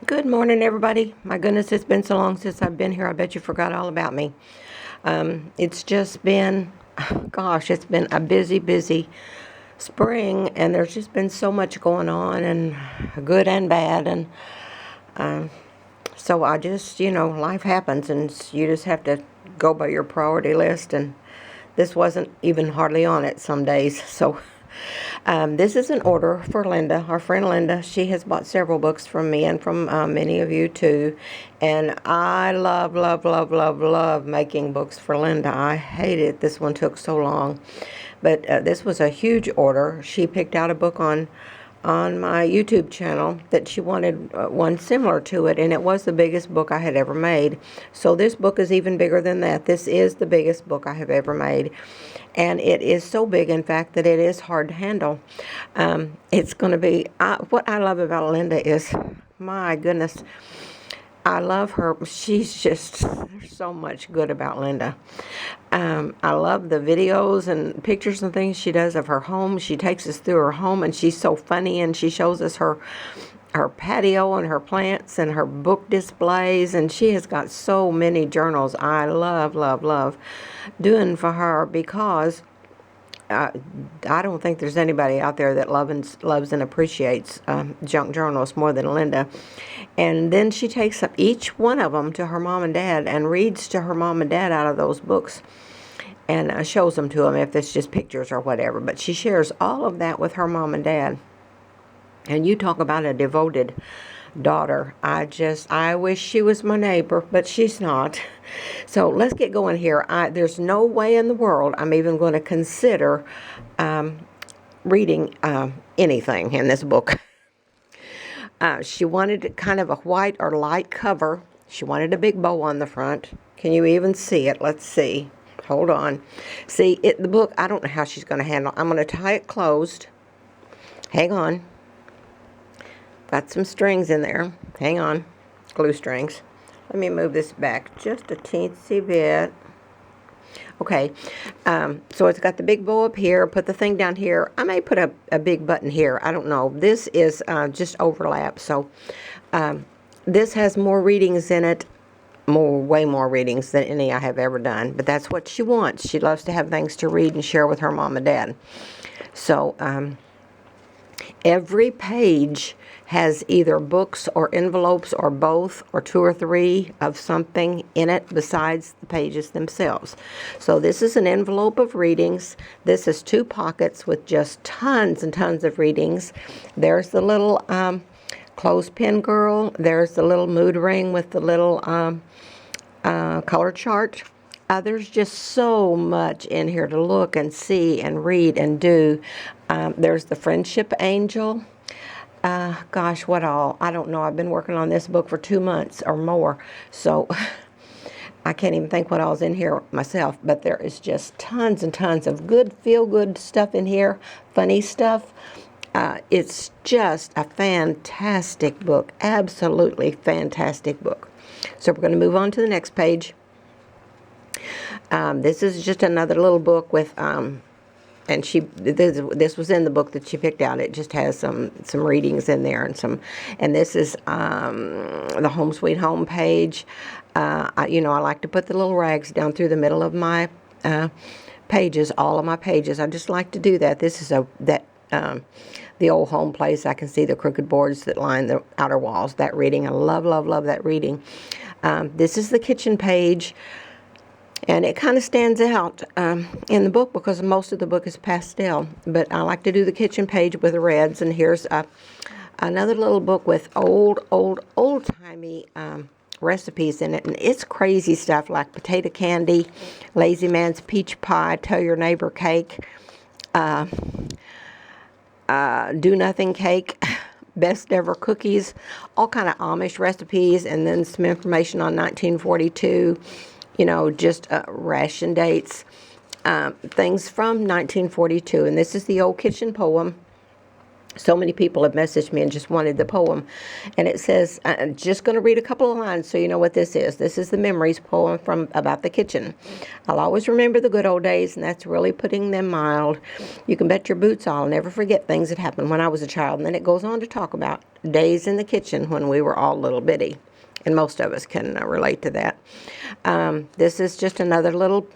Good morning, everybody. My goodness, it's been so long since I've been here. I bet you forgot all about me. It's just been, gosh, it's been a busy spring, and there's just been so much going on, and good and bad. And so I just, life happens, and you just have to go by your priority list. And this wasn't even hardly on it some days. So this is an order for Linda, our friend Linda. She has bought several books from me and from many of you too. And I love making books for Linda. I hate it. This one took so long. But this was a huge order. She picked out a book on my YouTube channel that she wanted one similar to it, and it was the biggest book I had ever made. So this book is even bigger than that. This is the biggest book I have ever made, and it is so big, in fact, that it is hard to handle. It's going to be, what I love about Linda is, my goodness, I love her. She's just, there's so much good about Linda. I love the videos and pictures and things she does of her home. She takes us through her home, and she's so funny, and she shows us her patio and her plants and her book displays, and she has got so many journals. I love doing for her, because I don't think there's anybody out there that loves and appreciates junk journals more than Linda. And then she takes up each one of them to her mom and dad and reads to her mom and dad out of those books, and shows them to them if it's just pictures or whatever. But she shares all of that with her mom and dad. And you talk about a devoted daughter. I wish she was my neighbor, but she's not. So let's get going here. There's no way in the world I'm even going to consider reading anything in this book. She wanted kind of a white or light cover. She wanted a big bow on the front. Can you even see it? Let's see. Hold on. See, the book, I don't know how she's going to handle it. I'm going to tie it closed. Hang on. Got some strings in there. Hang on. Glue strings. Let me move this back just a teensy bit. Okay. So it's got the big bow up here. Put the thing down here. I may put a big button here. I don't know. This is just overlap. So this has more readings in it. Way more readings than any I have ever done. But that's what she wants. She loves to have things to read and share with her mom and dad. So every page has either books or envelopes or both, or 2 or 3 of something in it besides the pages themselves. So this is an envelope of readings. This is 2 pockets with just tons and tons of readings. There's the little clothespin girl. There's the little mood ring with the little color chart. There's just so much in here to look and see and read and do. There's the friendship angel. Gosh, what all? I don't know. I've been working on this book for 2 months or more, so I can't even think what all's in here myself. But there is just tons and tons of good, feel-good stuff in here, funny stuff. It's just a fantastic book, absolutely fantastic book. So we're going to move on to the next page. This is just another little book with, and this was in the book that she picked out. It just has some readings in there, and this is the Home Sweet Home page. I like to put the little rags down through the middle of my pages, all of my pages. I just like to do that. This is the old home place. I can see the crooked boards that line the outer walls. That reading, I love that reading. This is the kitchen page, and it kind of stands out in the book because most of the book is pastel. But I like to do the kitchen page with the reds. And here's another little book with old-timey recipes in it, and it's crazy stuff like potato candy, Lazy Man's peach pie, Tell Your Neighbor cake, Do Nothing cake, best ever cookies, all kind of Amish recipes, and then some information on 1942, just ration dates, things from 1942. And this is the old kitchen poem. So many people have messaged me and just wanted the poem. And it says, I'm just going to read a couple of lines so you know what this is. This is the memories poem from about the kitchen. I'll always remember the good old days, and that's really putting them mild. You can bet your boots I'll never forget things that happened when I was a child. And then it goes on to talk about days in the kitchen when we were all little bitty. And most of us can relate to that. This is just another little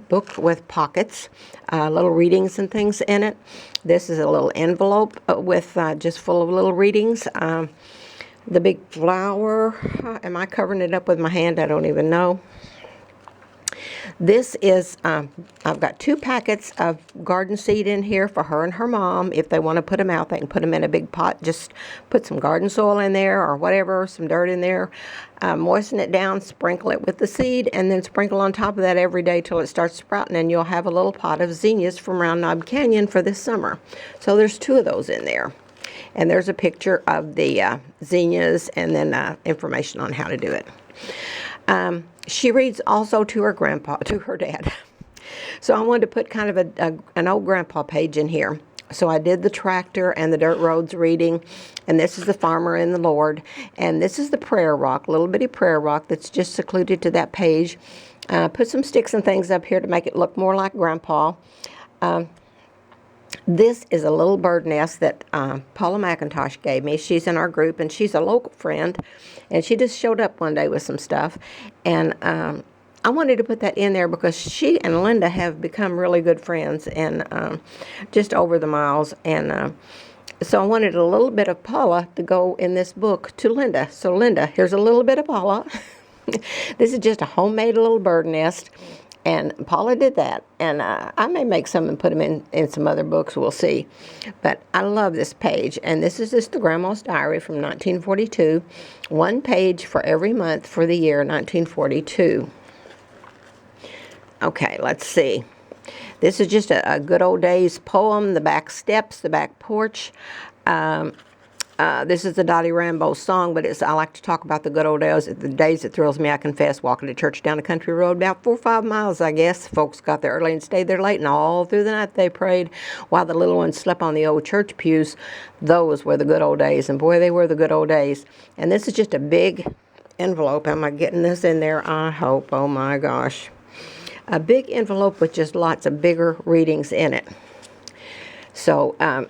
book with pockets, little readings and things in it. This is a little envelope with just full of little readings. The big flower, am I covering it up with my hand? I don't even know. This is, I've got 2 packets of garden seed in here for her and her mom. If they want to put them out, they can put them in a big pot. Just put some garden soil in there or whatever, some dirt in there. Moisten it down, sprinkle it with the seed, and then sprinkle on top of that every day till it starts sprouting, and you'll have a little pot of zinnias from Round Knob Canyon for this summer. So there's 2 of those in there. And there's a picture of the zinnias and then information on how to do it. She reads also to her grandpa, to her dad. So I wanted to put kind of an old grandpa page in here. So I did the tractor and the dirt roads reading, and this is the farmer and the Lord, and this is the prayer rock, little bitty prayer rock that's just secluded to that page. Put some sticks and things up here to make it look more like grandpa. This is a little bird nest that Paula McIntosh gave me. She's in our group, and she's a local friend, and she just showed up one day with some stuff, and I wanted to put that in there because she and Linda have become really good friends, and just over the miles, and so I wanted a little bit of Paula to go in this book to Linda. So Linda, here's a little bit of Paula. This is just a homemade little bird nest. And Paula did that, and I may make some and put them in some other books, we'll see. But I love this page, and this is just the Grandma's Diary from 1942. 1 page for every month for the year 1942. Okay, let's see. This is just a good old days poem, the back steps, the back porch. This is the Dottie Rambo song, but I like to talk about the good old days, the days that thrills me, I confess, walking to church down a country road about 4 or 5 miles, I guess. Folks got there early and stayed there late, and all through the night they prayed while the little ones slept on the old church pews. Those were the good old days, and boy, they were the good old days. And this is just a big envelope. Am I getting this in there? I hope. Oh, my gosh. A big envelope with just lots of bigger readings in it. So, and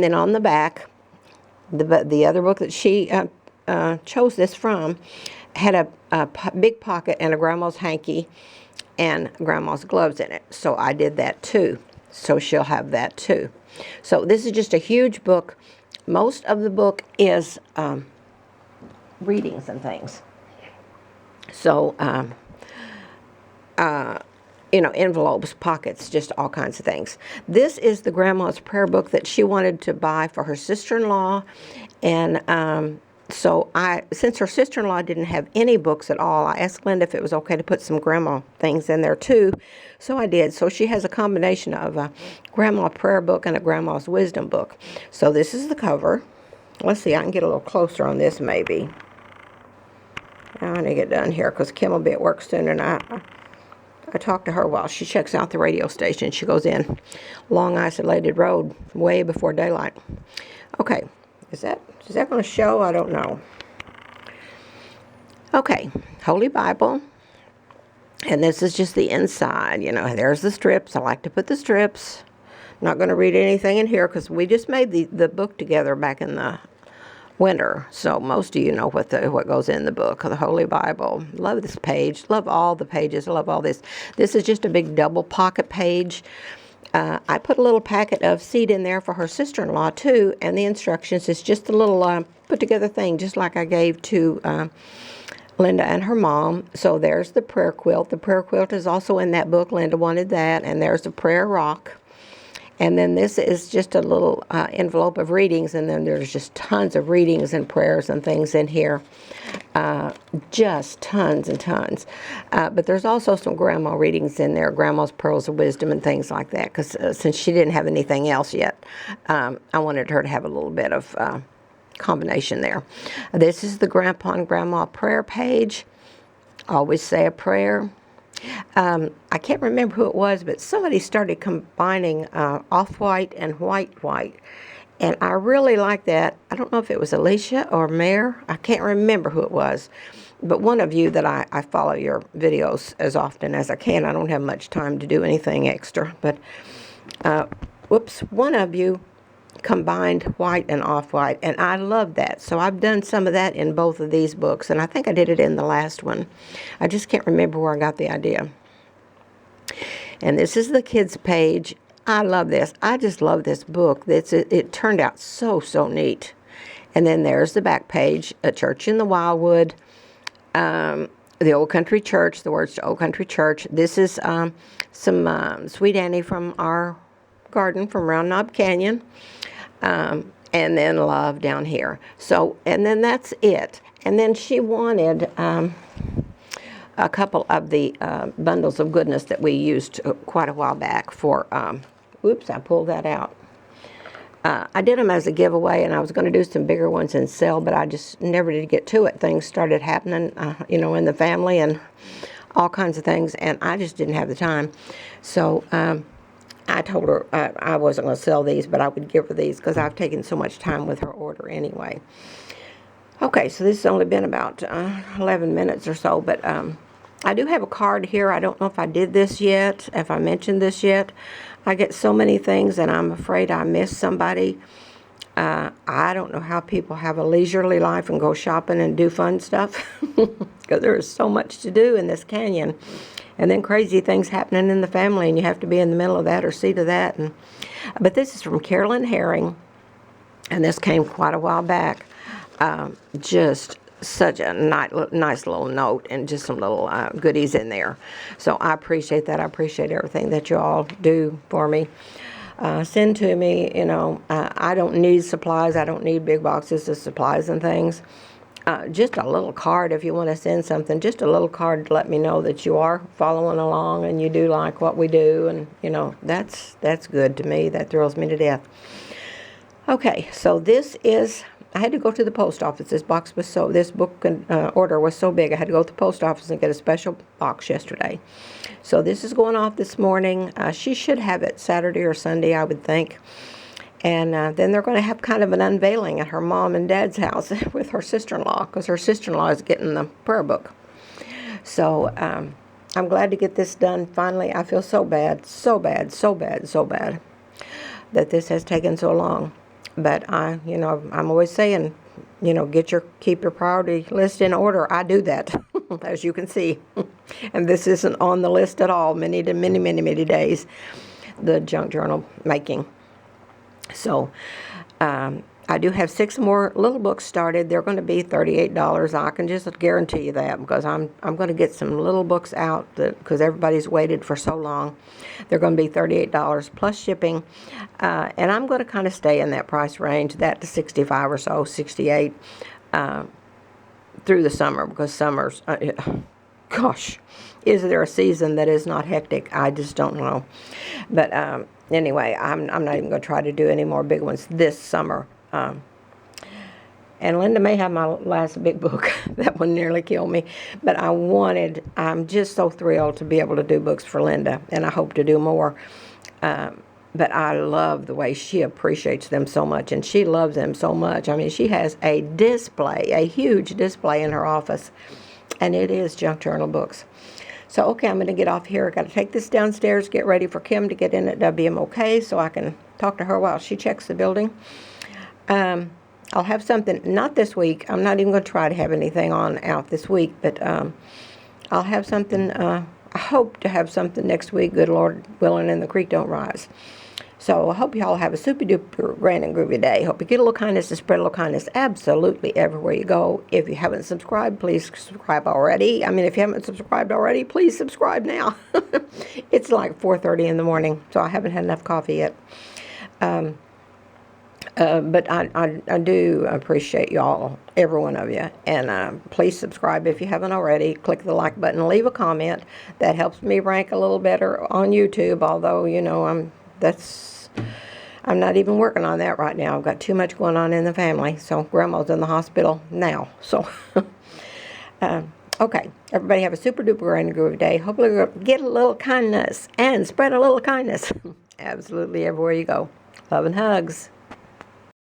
then on the back, the other book that she chose this from had a big pocket and a grandma's hanky and grandma's gloves in it. So I did that too. So she'll have that too. So this is just a huge book. Most of the book is readings and things. So, envelopes, pockets, just all kinds of things. This is the Grandma's prayer book that she wanted to buy for her sister-in-law. And so since her sister-in-law didn't have any books at all, I asked Linda if it was okay to put some grandma things in there too. So I did. So she has a combination of a grandma prayer book and a grandma's wisdom book. So this is the cover. Let's see, I can get a little closer on this maybe. I need to get done here because Kim will be at work soon, and I talked to her while she checks out the radio station. She goes in long isolated road way before daylight. Okay, is that going to show? I don't know. Okay, Holy Bible. And this is just the inside. There's the strips. I like to put the strips. I'm not going to read anything in here because we just made the book together back in the winter, so most of you know what goes in the book, the Holy Bible. Love this page. Love all the pages. Love all this. This is just a big double pocket page. I put a little packet of seed in there for her sister-in-law too, and the instructions is just a little put together thing, just like I gave to Linda and her mom. So there's the prayer quilt. The prayer quilt is also in that book. Linda wanted that, and there's the prayer rock. And then this is just a little envelope of readings, and then there's just tons of readings and prayers and things in here. Just tons and tons. But there's also some grandma readings in there, Grandma's Pearls of Wisdom and things like that, because since she didn't have anything else yet, I wanted her to have a little bit of combination there. This is the Grandpa and Grandma prayer page. Always say a prayer. I can't remember who it was, but somebody started combining off-white and white, And I really like that. I don't know if it was Alicia or Mare. I can't remember who it was. But one of you that I follow your videos as often as I can. I don't have much time to do anything extra. But, whoops, one of you combined white and off-white. And I love that. So I've done some of that in both of these books. And I think I did it in the last one. I just can't remember where I got the idea. And this is the kids' page. I love this. I just love this book. It turned out so neat. And then there's the back page, A Church in the Wildwood, the Old Country Church, the words to Old Country Church. This is some Sweet Annie from our garden from Round Knob Canyon. And then Love down here. So, and then that's it. And then she wanted a couple of the bundles of goodness that we used quite a while back for, oops, I pulled that out. I did them as a giveaway, and I was going to do some bigger ones and sell, but I just never did get to it. Things started happening, in the family and all kinds of things, and I just didn't have the time. So I told her I wasn't going to sell these, but I would give her these because I've taken so much time with her order anyway. Okay, so this has only been about 11 minutes or so, but I do have a card here. I don't know if I did this yet, if I mentioned this yet. I get so many things, and I'm afraid I missed somebody. I don't know how people have a leisurely life and go shopping and do fun stuff, because there is so much to do in this canyon. And then crazy things happening in the family, and you have to be in the middle of that or see to that. But this is from Carolyn Herring, and this came quite a while back. Just such a nice little note and just some little goodies in there. So I appreciate that. I appreciate everything that you all do for me. Send to me, I don't need supplies. I don't need big boxes of supplies and things. Just a little card if you want to send something. Just a little card to let me know that you are following along and you do like what we do. And, that's good to me. That thrills me to death. Okay, so this is... I had to go to the post office. This book order was so big, I had to go to the post office and get a special box yesterday. So this is going off this morning. She should have it Saturday or Sunday, I would think. And then they're going to have kind of an unveiling at her mom and dad's house with her sister-in-law, because her sister-in-law is getting the prayer book. So I'm glad to get this done finally. I feel so bad that this has taken so long. But I'm always saying, keep your priority list in order. I do that, as you can see. And this isn't on the list at all, many days, the junk journal making. So I do have 6 more little books started. They're going to be $38. I can just guarantee you that, because I'm going to get some little books out because everybody's waited for so long. They're going to be $38 plus shipping, and I'm going to kind of stay in that price range, that to 65 or so, 68, through the summer, because summer's, gosh, is there a season that is not hectic? I just don't know. But anyway, I'm not even going to try to do any more big ones this summer. And Linda may have my last big book. That one nearly killed me. But I'm just so thrilled to be able to do books for Linda, and I hope to do more. But I love the way she appreciates them so much, and she loves them so much. I mean, she has a huge display in her office, and it is junk journal books. So, okay, I'm going to get off here. I've got to take this downstairs, get ready for Kim to get in at WMOK so I can talk to her while she checks the building. I'll have something, not this week. I'm not even going to try to have anything out this week, but I'll have something, I hope to have something next week, good Lord willing, and the creek don't rise. So I hope you all have a super duper grand and groovy day. Hope you get a little kindness and spread a little kindness absolutely everywhere you go. If you haven't subscribed, please subscribe already. I mean, if you haven't subscribed already, please subscribe now. It's like 4:30 in the morning, so I haven't had enough coffee yet. But I do appreciate y'all, every one of you. And please subscribe if you haven't already. Click the like button, leave a comment. That helps me rank a little better on YouTube, although, I'm not even working on that right now. I've got too much going on in the family. So Grandma's in the hospital now. So, okay. Everybody have a super duper grand groovy day. Hopefully get a little kindness and spread a little kindness absolutely everywhere you go. Love and hugs.